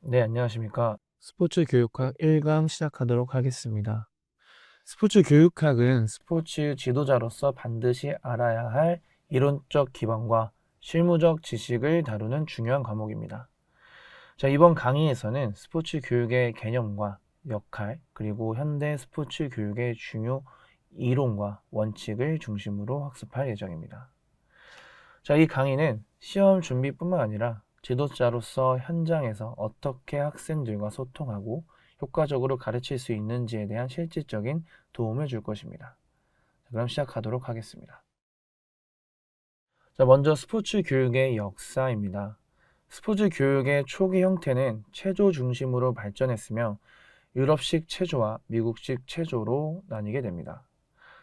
네, 안녕하십니까. 스포츠 교육학 1강 시작하도록 하겠습니다. 스포츠 교육학은 스포츠 지도자로서 반드시 알아야 할 이론적 기반과 실무적 지식을 다루는 중요한 과목입니다. 자, 이번 강의에서는 스포츠 교육의 개념과 역할, 그리고 현대 스포츠 교육의 중요 이론과 원칙을 중심으로 학습할 예정입니다. 자, 이 강의는 시험 준비뿐만 아니라 지도자로서 현장에서 어떻게 학생들과 소통하고 효과적으로 가르칠 수 있는지에 대한 실질적인 도움을 줄 것입니다. 자, 그럼 시작하도록 하겠습니다. 자, 먼저 스포츠 교육의 역사입니다. 스포츠 교육의 초기 형태는 체조 중심으로 발전했으며 유럽식 체조와 미국식 체조로 나뉘게 됩니다.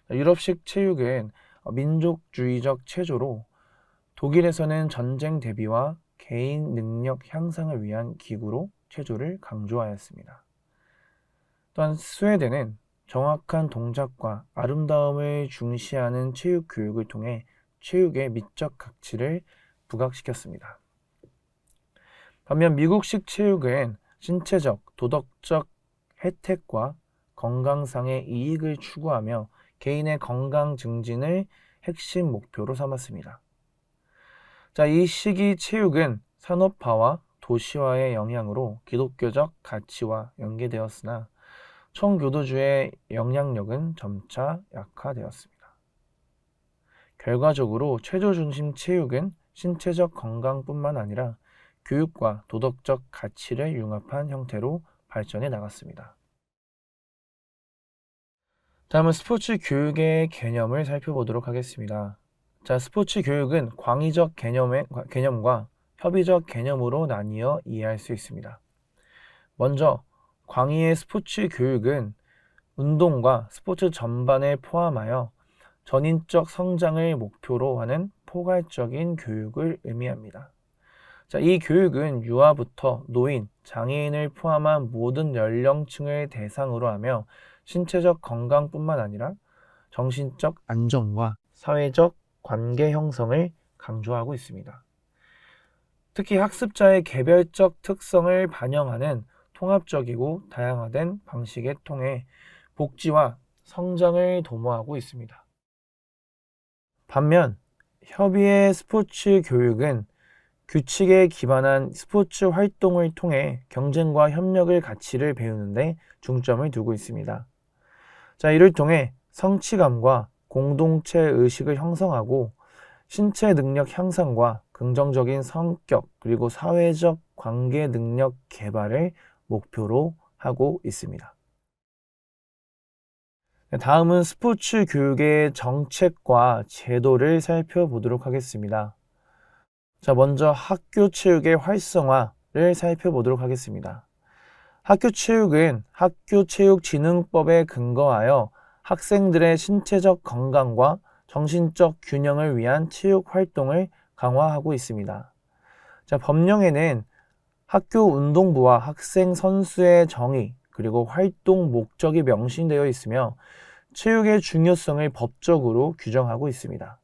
자, 유럽식 체육은 민족주의적 체조로 독일에서는 전쟁 대비와 개인 능력 향상을 위한 기구로 체조를 강조하였습니다. 또한 스웨덴은 정확한 동작과 아름다움을 중시하는 체육 교육을 통해 체육의 미적 가치를 부각시켰습니다. 반면 미국식 체육은 신체적, 도덕적 혜택과 건강상의 이익을 추구하며 개인의 건강 증진을 핵심 목표로 삼았습니다. 자, 이 시기 체육은 산업화와 도시화의 영향으로 기독교적 가치와 연계되었으나 청교도주의 영향력은 점차 약화되었습니다. 결과적으로 체조 중심 체육은 신체적 건강뿐만 아니라 교육과 도덕적 가치를 융합한 형태로 발전해 나갔습니다. 다음은 스포츠 교육의 개념을 살펴보도록 하겠습니다. 자, 스포츠 교육은 광의적 개념과 협의적 개념으로 나뉘어 이해할 수 있습니다. 먼저 광의의 스포츠 교육은 운동과 스포츠 전반을 포함하여 전인적 성장을 목표로 하는 포괄적인 교육을 의미합니다. 자, 이 교육은 유아부터 노인, 장애인을 포함한 모든 연령층을 대상으로 하며 신체적 건강뿐만 아니라 정신적 안정과 사회적 관계 형성을 강조하고 있습니다. 특히 학습자의 개별적 특성을 반영하는 통합적이고 다양화된 방식에 통해 복지와 성장을 도모하고 있습니다. 반면 협의의 스포츠 교육은 규칙에 기반한 스포츠 활동을 통해 경쟁과 협력의 가치를 배우는데 중점을 두고 있습니다. 자, 이를 통해 성취감과 공동체 의식을 형성하고 신체 능력 향상과 긍정적인 성격 그리고 사회적 관계 능력 개발을 목표로 하고 있습니다. 다음은 스포츠 교육의 정책과 제도를 살펴보도록 하겠습니다. 자, 먼저 학교 체육의 활성화를 살펴보도록 하겠습니다. 학교 체육은 학교체육진흥법에 근거하여 학생들의 신체적 건강과 정신적 균형을 위한 체육 활동을 강화하고 있습니다. 자, 법령에는 학교 운동부와 학생 선수의 정의 그리고 활동 목적이 명시되어 있으며 체육의 중요성을 법적으로 규정하고 있습니다.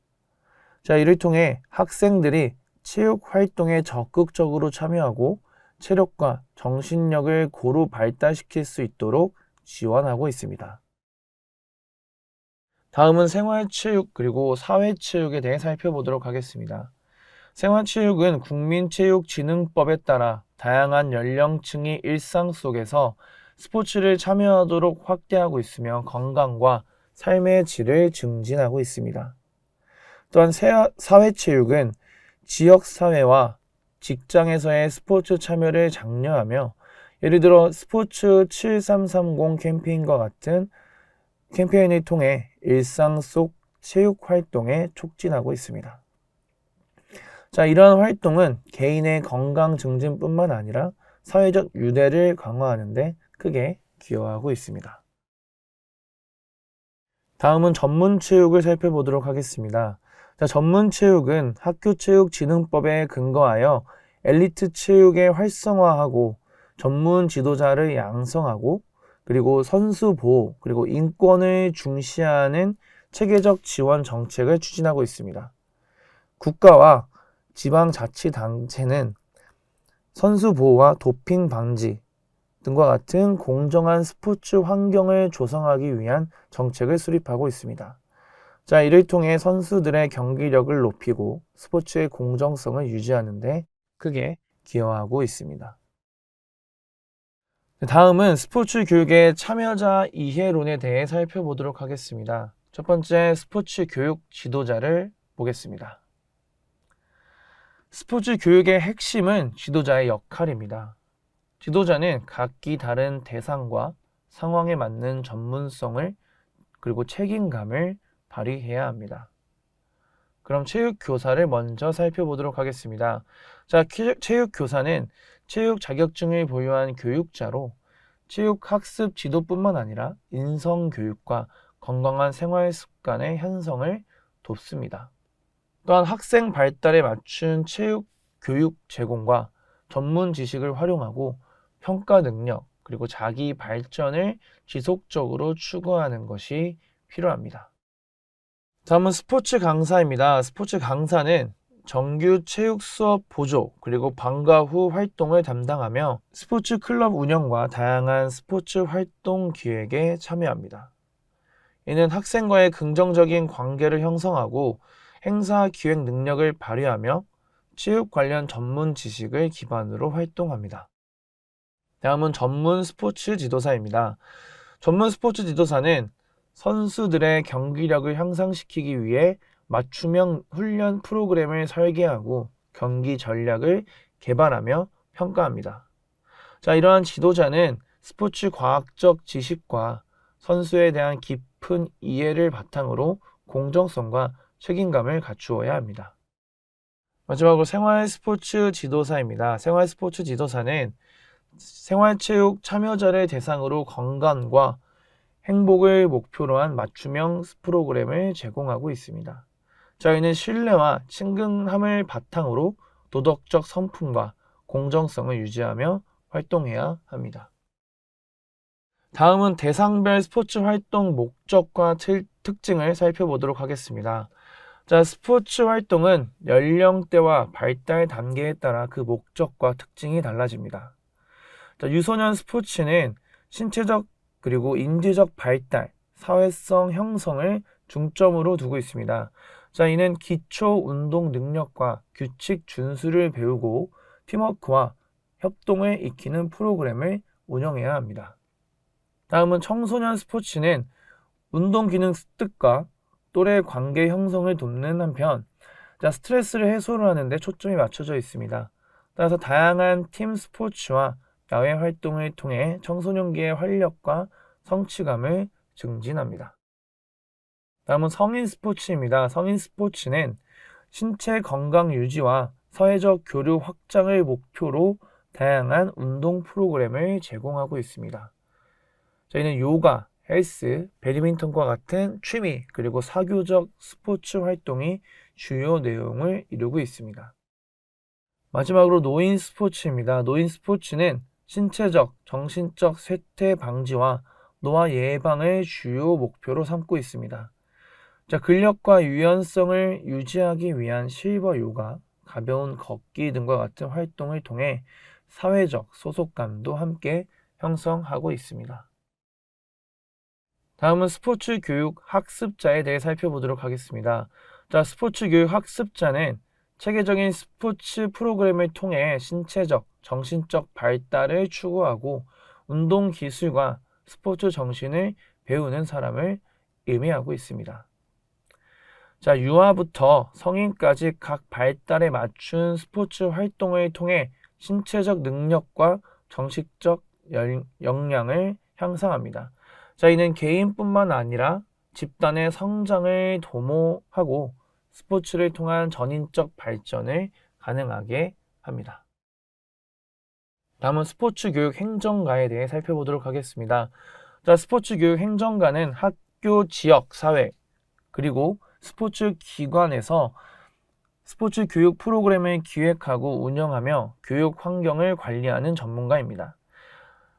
자, 이를 통해 학생들이 체육 활동에 적극적으로 참여하고 체력과 정신력을 고루 발달시킬 수 있도록 지원하고 있습니다. 다음은 생활체육 그리고 사회체육에 대해 살펴보도록 하겠습니다. 생활체육은 국민체육진흥법에 따라 다양한 연령층이 일상 속에서 스포츠를 참여하도록 확대하고 있으며 건강과 삶의 질을 증진하고 있습니다. 또한 사회체육은 지역사회와 직장에서의 스포츠 참여를 장려하며 예를 들어 스포츠 7330 캠페인과 같은 캠페인을 통해 일상 속 체육 활동에 촉진하고 있습니다. 자, 이러한 활동은 개인의 건강 증진뿐만 아니라 사회적 유대를 강화하는 데 크게 기여하고 있습니다. 다음은 전문 체육을 살펴보도록 하겠습니다. 자, 전문 체육은 학교체육진흥법에 근거하여 엘리트 체육의 활성화하고 전문 지도자를 양성하고 그리고 선수 보호 그리고 인권을 중시하는 체계적 지원 정책을 추진하고 있습니다. 국가와 지방자치단체는 선수 보호와 도핑 방지 등과 같은 공정한 스포츠 환경을 조성하기 위한 정책을 수립하고 있습니다. 자, 이를 통해 선수들의 경기력을 높이고 스포츠의 공정성을 유지하는 데 크게 기여하고 있습니다. 다음은 스포츠 교육의 참여자 이해론에 대해 살펴보도록 하겠습니다. 첫 번째, 스포츠 교육 지도자를 보겠습니다. 스포츠 교육의 핵심은 지도자의 역할입니다. 지도자는 각기 다른 대상과 상황에 맞는 전문성을 그리고 책임감을 발휘해야 합니다. 그럼 체육교사를 먼저 살펴보도록 하겠습니다. 자, 체육교사는 체육 자격증을 보유한 교육자로 체육학습 지도뿐만 아니라 인성교육과 건강한 생활 습관의 형성을 돕습니다. 또한 학생 발달에 맞춘 체육 교육 제공과 전문 지식을 활용하고 평가 능력 그리고 자기 발전을 지속적으로 추구하는 것이 필요합니다. 다음은 스포츠 강사입니다. 스포츠 강사는 정규 체육 수업 보조 그리고 방과 후 활동을 담당하며 스포츠 클럽 운영과 다양한 스포츠 활동 기획에 참여합니다. 이는 학생과의 긍정적인 관계를 형성하고 행사 기획 능력을 발휘하며 체육 관련 전문 지식을 기반으로 활동합니다. 다음은 전문 스포츠 지도사입니다. 전문 스포츠 지도사는 선수들의 경기력을 향상시키기 위해 맞춤형 훈련 프로그램을 설계하고 경기 전략을 개발하며 평가합니다. 자, 이러한 지도자는 스포츠 과학적 지식과 선수에 대한 깊은 이해를 바탕으로 공정성과 책임감을 갖추어야 합니다. 마지막으로 생활 스포츠 지도사입니다. 생활 스포츠 지도사는 생활체육 참여자를 대상으로 건강과 행복을 목표로 한 맞춤형 프로그램을 제공하고 있습니다. 저희는 신뢰와 친근함을 바탕으로 도덕적 성품과 공정성을 유지하며 활동해야 합니다. 다음은 대상별 스포츠 활동 목적과 특징을 살펴보도록 하겠습니다. 자, 스포츠 활동은 연령대와 발달 단계에 따라 그 목적과 특징이 달라집니다. 자, 유소년 스포츠는 신체적 그리고 인지적 발달, 사회성 형성을 중점으로 두고 있습니다. 자, 이는 기초 운동 능력과 규칙 준수를 배우고 팀워크와 협동을 익히는 프로그램을 운영해야 합니다. 다음은 청소년 스포츠는 운동 기능 습득과 또래 관계 형성을 돕는 한편 스트레스를 해소를 하는 데 초점이 맞춰져 있습니다. 따라서 다양한 팀 스포츠와 야외 활동을 통해 청소년기의 활력과 성취감을 증진합니다. 다음은 성인 스포츠입니다. 성인 스포츠는 신체 건강 유지와 사회적 교류 확장을 목표로 다양한 운동 프로그램을 제공하고 있습니다. 저희는 요가, 헬스, 배드민턴과 같은 취미 그리고 사교적 스포츠 활동이 주요 내용을 이루고 있습니다. 마지막으로 노인 스포츠입니다. 노인 스포츠는 신체적, 정신적 쇠퇴 방지와 노화 예방을 주요 목표로 삼고 있습니다. 자, 근력과 유연성을 유지하기 위한 실버 요가, 가벼운 걷기 등과 같은 활동을 통해 사회적 소속감도 함께 형성하고 있습니다. 다음은 스포츠 교육 학습자에 대해 살펴보도록 하겠습니다. 자, 스포츠 교육 학습자는 체계적인 스포츠 프로그램을 통해 신체적, 정신적 발달을 추구하고 운동 기술과 스포츠 정신을 배우는 사람을 의미하고 있습니다. 자, 유아부터 성인까지 각 발달에 맞춘 스포츠 활동을 통해 신체적 능력과 정신적 역량을 향상합니다. 자, 이는 개인뿐만 아니라 집단의 성장을 도모하고 스포츠를 통한 전인적 발전을 가능하게 합니다. 다음은 스포츠 교육 행정가에 대해 살펴보도록 하겠습니다. 자, 스포츠 교육 행정가는 학교, 지역, 사회, 그리고 스포츠 기관에서 스포츠 교육 프로그램을 기획하고 운영하며 교육 환경을 관리하는 전문가입니다.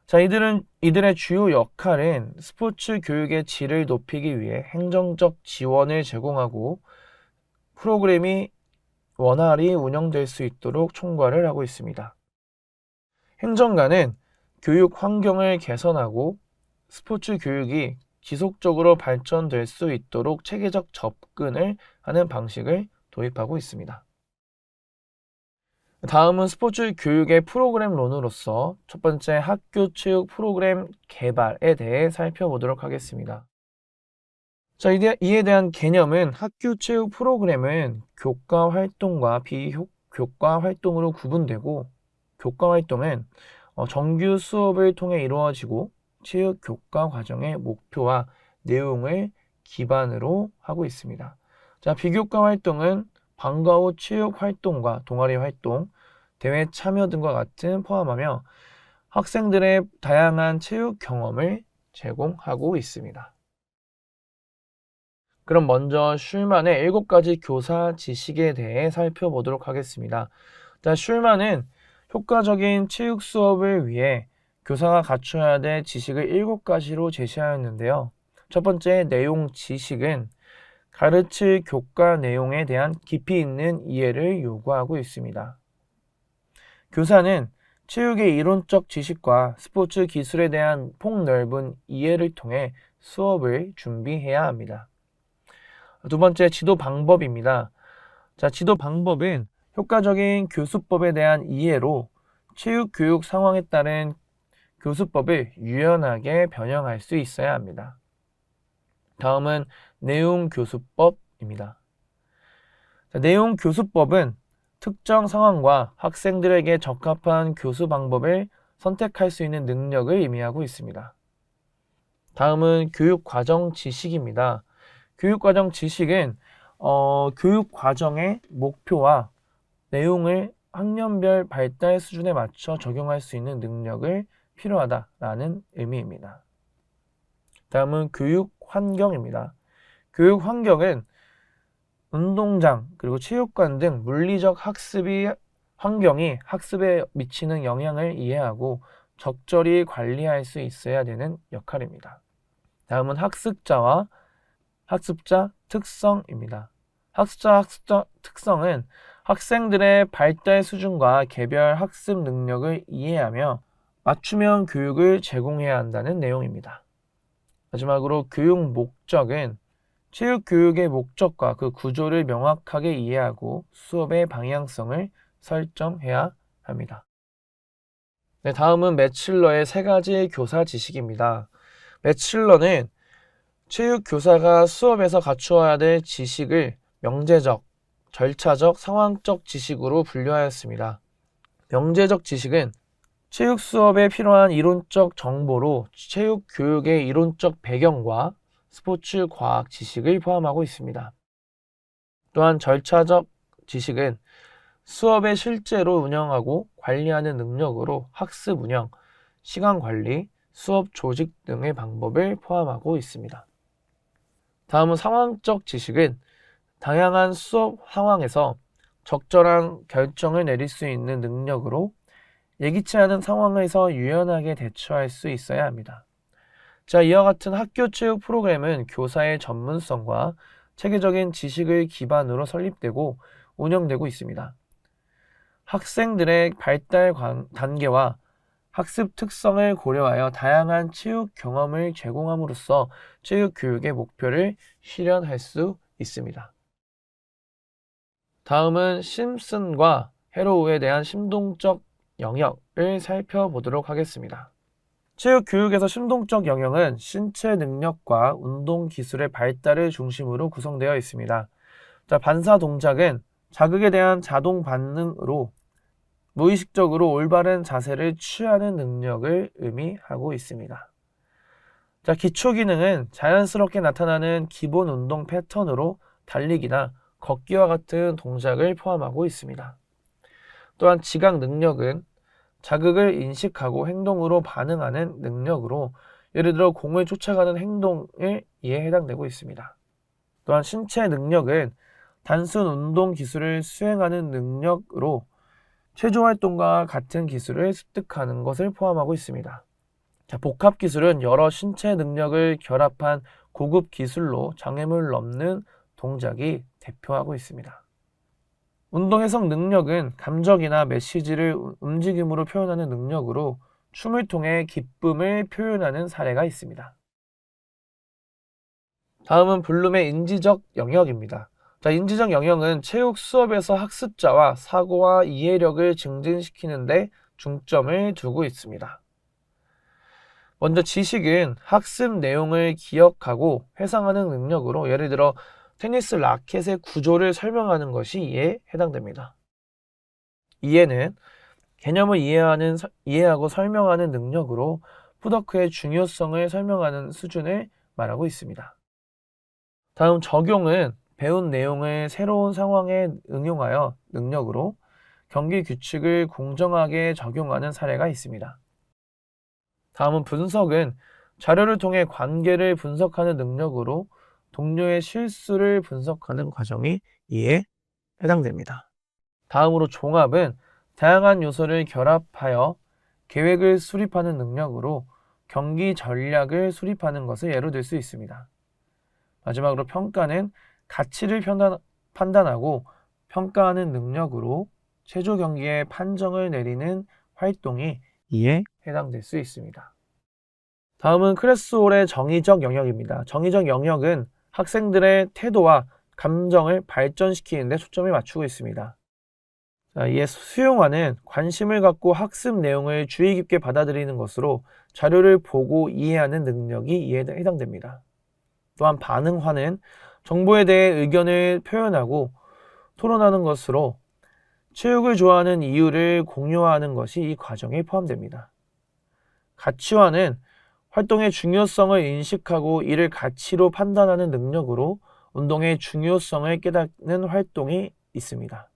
자, 이들의 주요 역할은 스포츠 교육의 질을 높이기 위해 행정적 지원을 제공하고 프로그램이 원활히 운영될 수 있도록 총괄을 하고 있습니다. 행정가는 교육 환경을 개선하고 스포츠 교육이 지속적으로 발전될 수 있도록 체계적 접근을 하는 방식을 도입하고 있습니다. 다음은 스포츠 교육의 프로그램론으로서 첫 번째 학교 체육 프로그램 개발에 대해 살펴보도록 하겠습니다. 자, 이에 대한 개념은 학교 체육 프로그램은 교과 활동과 비교과 활동으로 구분되고, 교과 활동은 정규 수업을 통해 이루어지고 체육 교과 과정의 목표와 내용을 기반으로 하고 있습니다. 자, 비교과 활동은 방과 후 체육 활동과 동아리 활동, 대회 참여 등과 같은 포함하며 학생들의 다양한 체육 경험을 제공하고 있습니다. 그럼 먼저 슐만의 7가지 교사 지식에 대해 살펴보도록 하겠습니다. 자, 슐만은 효과적인 체육 수업을 위해 교사가 갖춰야 될 지식을 7가지로 제시하였는데요. 첫 번째 내용 지식은 가르칠 교과 내용에 대한 깊이 있는 이해를 요구하고 있습니다. 교사는 체육의 이론적 지식과 스포츠 기술에 대한 폭넓은 이해를 통해 수업을 준비해야 합니다. 두 번째, 지도 방법입니다. 자, 지도 방법은 효과적인 교수법에 대한 이해로 체육 교육 상황에 따른 교수법을 유연하게 변형할 수 있어야 합니다. 다음은 내용 교수법입니다. 자, 내용 교수법은 특정 상황과 학생들에게 적합한 교수 방법을 선택할 수 있는 능력을 의미하고 있습니다. 다음은 교육과정 지식입니다. 교육과정 지식은 교육 과정의 목표와 내용을 학년별 발달 수준에 맞춰 적용할 수 있는 능력을 필요하다라는 의미입니다. 다음은 교육 환경입니다. 교육 환경은 운동장 그리고 체육관 등 물리적 환경이 학습에 미치는 영향을 이해하고 적절히 관리할 수 있어야 되는 역할입니다. 다음은 학습자 특성입니다. 학습자 특성은 학생들의 발달 수준과 개별 학습 능력을 이해하며 맞춤형 교육을 제공해야 한다는 내용입니다. 마지막으로 교육 목적은 체육 교육의 목적과 그 구조를 명확하게 이해하고 수업의 방향성을 설정해야 합니다. 네, 다음은 매칠러의 3가지 교사 지식입니다. 매칠러는 체육 교사가 수업에서 갖추어야 될 지식을 명제적, 절차적, 상황적 지식으로 분류하였습니다. 명제적 지식은 체육 수업에 필요한 이론적 정보로 체육 교육의 이론적 배경과 스포츠 과학 지식을 포함하고 있습니다. 또한 절차적 지식은 수업에 실제로 운영하고 관리하는 능력으로 학습 운영, 시간 관리, 수업 조직 등의 방법을 포함하고 있습니다. 다음은 상황적 지식은 다양한 수업 상황에서 적절한 결정을 내릴 수 있는 능력으로 예기치 않은 상황에서 유연하게 대처할 수 있어야 합니다. 자, 이와 같은 학교 체육 프로그램은 교사의 전문성과 체계적인 지식을 기반으로 설립되고 운영되고 있습니다. 학생들의 발달 단계와 학습 특성을 고려하여 다양한 체육 경험을 제공함으로써 체육 교육의 목표를 실현할 수 있습니다. 다음은 심슨과 해로우에 대한 심동적 영역을 살펴보도록 하겠습니다. 체육 교육에서 심동적 영역은 신체 능력과 운동 기술의 발달을 중심으로 구성되어 있습니다. 자, 반사 동작은 자극에 대한 자동 반응으로 무의식적으로 올바른 자세를 취하는 능력을 의미하고 있습니다. 자, 기초 기능은 자연스럽게 나타나는 기본 운동 패턴으로 달리기나 걷기와 같은 동작을 포함하고 있습니다. 또한 지각 능력은 자극을 인식하고 행동으로 반응하는 능력으로 예를 들어 공을 쫓아가는 행동을 이에 해당되고 있습니다. 또한 신체 능력은 단순 운동 기술을 수행하는 능력으로 체조 활동과 같은 기술을 습득하는 것을 포함하고 있습니다. 자, 복합 기술은 여러 신체 능력을 결합한 고급 기술로 장애물 넘는 동작이 대표하고 있습니다. 운동 해석 능력은 감정이나 메시지를 움직임으로 표현하는 능력으로 춤을 통해 기쁨을 표현하는 사례가 있습니다. 다음은 블룸의 인지적 영역입니다. 자, 인지적 영역은 체육 수업에서 학습자와 사고와 이해력을 증진시키는 데 중점을 두고 있습니다. 먼저 지식은 학습 내용을 기억하고 회상하는 능력으로 예를 들어 테니스 라켓의 구조를 설명하는 것이 이에 해당됩니다. 이해는 개념을 이해하고 설명하는 능력으로 푸더크의 중요성을 설명하는 수준을 말하고 있습니다. 다음 적용은 배운 내용을 새로운 상황에 응용하여 능력으로 경기 규칙을 공정하게 적용하는 사례가 있습니다. 다음은 분석은 자료를 통해 관계를 분석하는 능력으로 동료의 실수를 분석하는 과정이 이에 해당됩니다. 다음으로 종합은 다양한 요소를 결합하여 계획을 수립하는 능력으로 경기 전략을 수립하는 것을 예로 들 수 있습니다. 마지막으로 평가는 가치를 판단하고 평가하는 능력으로 체조 경기의 판정을 내리는 활동이 이에 해당될 수 있습니다. 다음은 클래스홀의 정의적 영역입니다. 정의적 영역은 학생들의 태도와 감정을 발전시키는 데 초점을 맞추고 있습니다. 자, 이에 수용하는 관심을 갖고 학습 내용을 주의 깊게 받아들이는 것으로 자료를 보고 이해하는 능력이 이에 해당됩니다. 또한 반응화는 정보에 대해 의견을 표현하고 토론하는 것으로 체육을 좋아하는 이유를 공유하는 것이 이 과정에 포함됩니다. 가치화는 활동의 중요성을 인식하고 이를 가치로 판단하는 능력으로 운동의 중요성을 깨닫는 활동이 있습니다.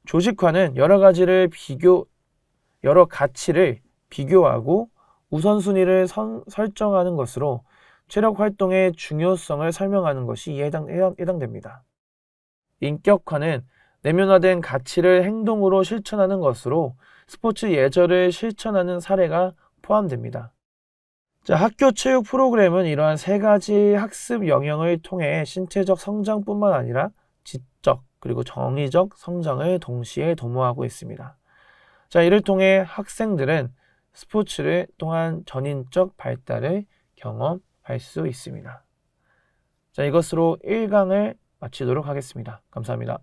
조직화는 여러 가치를 비교하고 우선순위를 설정하는 것으로 체력 활동의 중요성을 설명하는 것이 이에 해당됩니다. 인격화는 내면화된 가치를 행동으로 실천하는 것으로 스포츠 예절을 실천하는 사례가 포함됩니다. 자, 학교 체육 프로그램은 이러한 세 가지 학습 영역을 통해 신체적 성장뿐만 아니라 지적 그리고 정의적 성장을 동시에 도모하고 있습니다. 자, 이를 통해 학생들은 스포츠를 통한 전인적 발달을 경험할 수 있습니다. 자, 이것으로 1강을 마치도록 하겠습니다. 감사합니다.